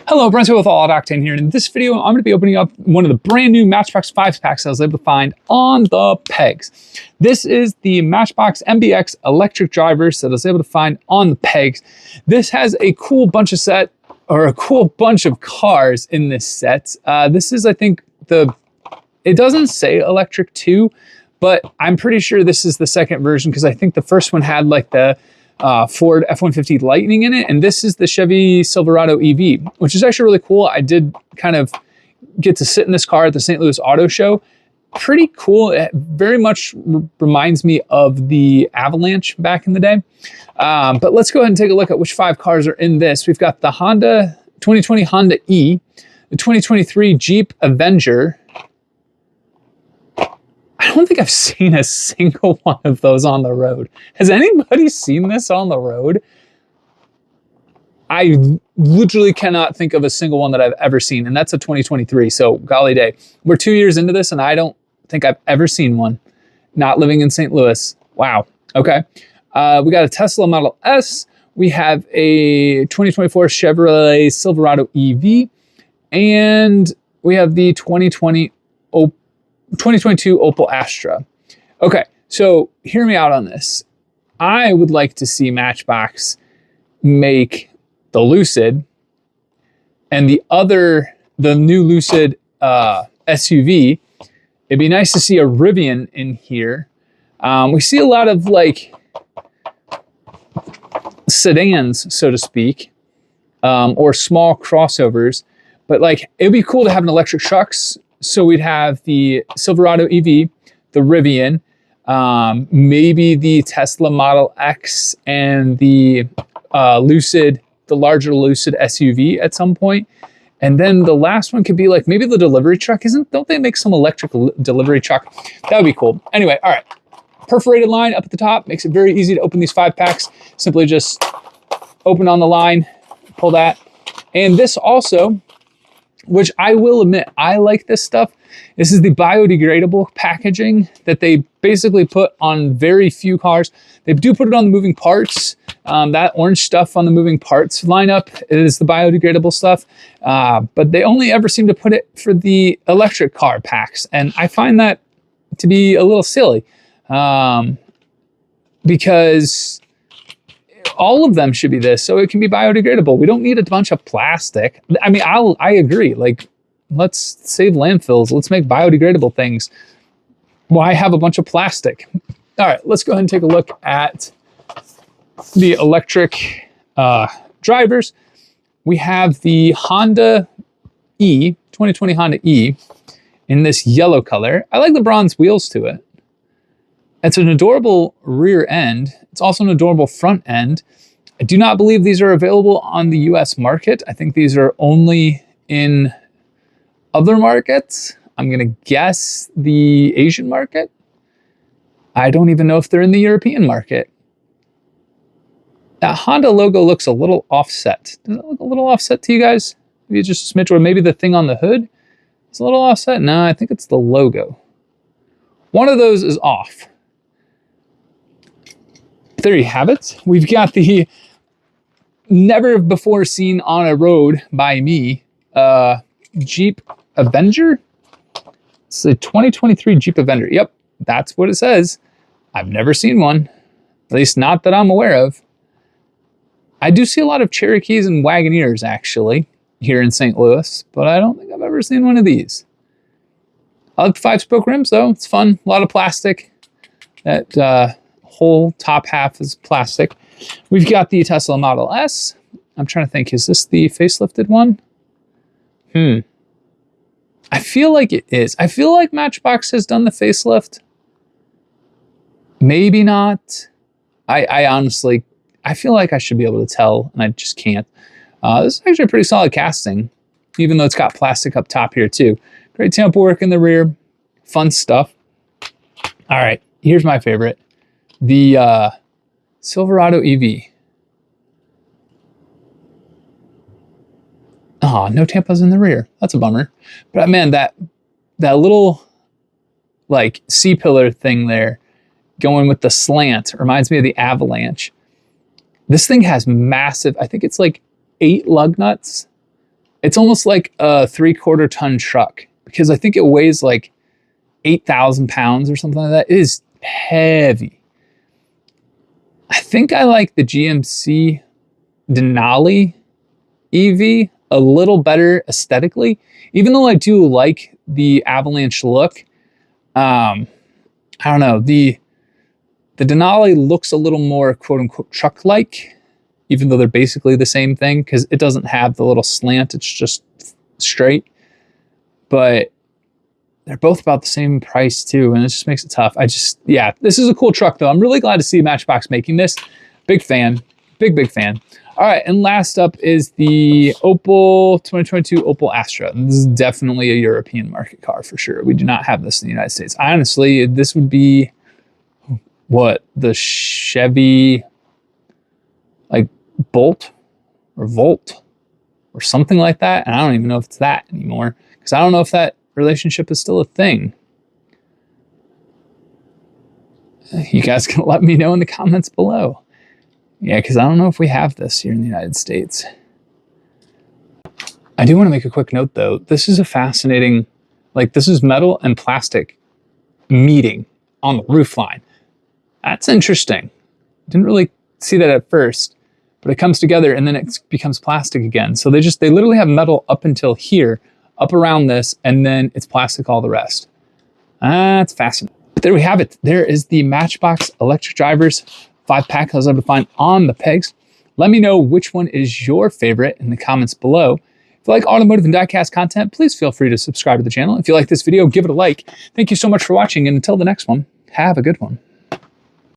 Hello, Brent with All Out Octane here, and in this video I'm going to be opening up one of the brand new Matchbox 5-packs I was able to find on the pegs. This is the Matchbox MBX Electric Drivers that I was able to find on the pegs. This has a cool bunch of cars in this set. This is, I think, it doesn't say electric 2, but I'm pretty sure this is the second version because I think the first one had like the Ford F-150 Lightning in it, and this is the Chevy Silverado EV, which is actually really cool. I did kind of get to sit in this car at the St. Louis Auto Show. Pretty cool. It very much reminds me of the Avalanche back in the day. But let's go ahead and take a look at which 5 cars are in this. We've got the 2020 Honda E, the 2023 Jeep Avenger. I don't think I've seen a single one of those on the road. Has anybody seen this on the road? I literally cannot think of a single one that I've ever seen, and that's a 2023, so golly day. We're 2 years into this, and I don't think I've ever seen one, not living in St. Louis. Wow, okay. We got a Tesla Model S. We have a 2024 Chevrolet Silverado EV, and we have the 2022 Opel Astra. Okay, so hear me out on this. I would like to see Matchbox make the Lucid and the new Lucid SUV. It'd be nice to see a Rivian in here. We see a lot of like sedans, so to speak, or small crossovers, but like it'd be cool to have an electric trucks. So we'd have the Silverado EV, the Rivian, maybe the Tesla Model X, and the Lucid, the larger Lucid SUV at some point. And then the last one could be like maybe the delivery truck. Don't they make some electric delivery truck? That would be cool. Anyway, all right. Perforated line up at the top makes it very easy to open these 5 packs. Simply just open on the line, pull that. And this also, which I will admit, I like this stuff. This is the biodegradable packaging that they basically put on very few cars. They do put it on the moving parts. That orange stuff on the moving parts lineup is the biodegradable stuff. But they only ever seem to put it for the electric car packs. And I find that to be a little silly because all of them should be this, so it can be biodegradable. We don't need a bunch of plastic. I mean, I agree. Like, let's save landfills. Let's make biodegradable things. Why have a bunch of plastic? All right, let's go ahead and take a look at the electric drivers. We have the Honda E, 2020 Honda E, in this yellow color. I like the bronze wheels to it. It's an adorable rear end. It's also an adorable front end. I do not believe these are available on the US market. I think these are only in other markets. I'm going to guess the Asian market. I don't even know if they're in the European market. That Honda logo looks a little offset. Does it look a little offset to you guys? Maybe just a smidge, or maybe the thing on the hood is a little offset. No, I think it's the logo. One of those is off. There you have it. We've got the never before seen on a road by me Jeep Avenger. It's the 2023 Jeep Avenger. Yep, that's what it says. I've never seen one, at least not that I'm aware of. I do see a lot of Cherokees and Wagoneers actually here in St. Louis, but I don't think I've ever seen one of these. I like the 5-spoke rims though. It's fun. A lot of plastic. That whole top half is plastic. We've got the Tesla Model S. I'm trying to think, is this the facelifted one? I feel like it is. I feel like Matchbox has done the facelift. Maybe not. I honestly, I feel like I should be able to tell, and I just can't. This is actually a pretty solid casting, even though it's got plastic up top here too. Great tempo work in the rear. Fun stuff. All right, here's my favorite. The Silverado EV. Oh, no tampons in the rear. That's a bummer. But man, that little like C-pillar thing there going with the slant reminds me of the Avalanche. This thing has massive, I think it's like 8 lug nuts. It's almost like a 3/4 ton truck because I think it weighs like 8,000 pounds or something like that. It is heavy. I think I like the GMC Denali EV a little better aesthetically, even though I do like the Avalanche look. I don't know, the Denali looks a little more quote unquote truck-like, even though they're basically the same thing because it doesn't have the little slant, it's just straight. But they're both about the same price too, and it just makes it tough. Yeah, this is a cool truck though. I'm really glad to see Matchbox making this. Big fan, big fan. All right, and last up is the Opel 2022 Opel Astra. This is definitely a European market car for sure. We do not have this in the United States. Honestly, this would be what, the Chevy like Bolt or Volt or something like that. And I don't even know if it's that anymore because I don't know if that relationship is still a thing. You guys can let me know in the comments below. Yeah, because I don't know if we have this here in the United States. I do want to make a quick note though. This is a fascinating, like this is metal and plastic meeting on the roof line. That's interesting. Didn't really see that at first, but it comes together and then it becomes plastic again. So they literally have metal up until here, up around this, and then it's plastic all the rest. That's fascinating. But there we have it. There is the Matchbox Electric Drivers 5-pack I was able to find on the pegs. Let me know which one is your favorite in the comments below. If you like automotive and diecast content, please feel free to subscribe to the channel. If you like this video, give it a like. Thank you so much for watching, and until the next one, have a good one.